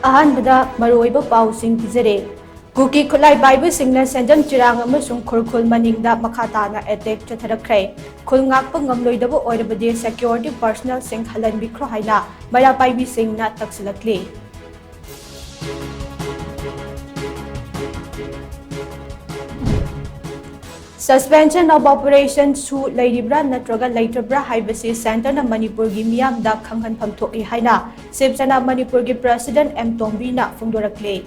अहानबदा मरोइबा पाउसिंग पिजरे कुकी खुलाई बाइबु सिंगना सेंजन चिरांग अमसुंग खुरखुल मनिंगदा मखाताना अटैक चथरखरे खुलंगाप ngमलोइदबो ओइरबदे सिक्योरिटी पर्सनल सिंग हलनबिख्रो हाइना मरा पाइबी सिंगना तक्सलकले Suspension of operation su Lairibra Natroga Laitabra Hibasi Center na Manipur gi Miam da Kanghan Pamthoki Haina Sibsana Manipur gi President TOMTV na Fundorakle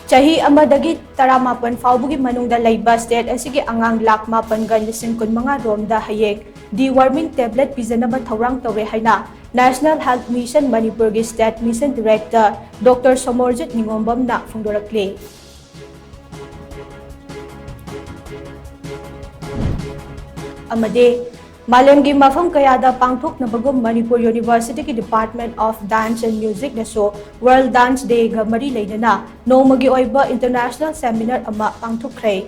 Chahi amadagi taramapan faubugi manungda laiba state asigi angang lak mapan gan lising kun mga romda hayek deworming tablet pizanaba thawrang tawe haina National Health Mission Manipur gi State Mission Director Dr. Somorjit Ningombam na Fundorakle Amade Malemgi mafam kayada pangthok na bagum Manipur University ki Department of Dance and Music na so World Dance Day ga mari leidana nomagi oiba international seminar ama pangthokre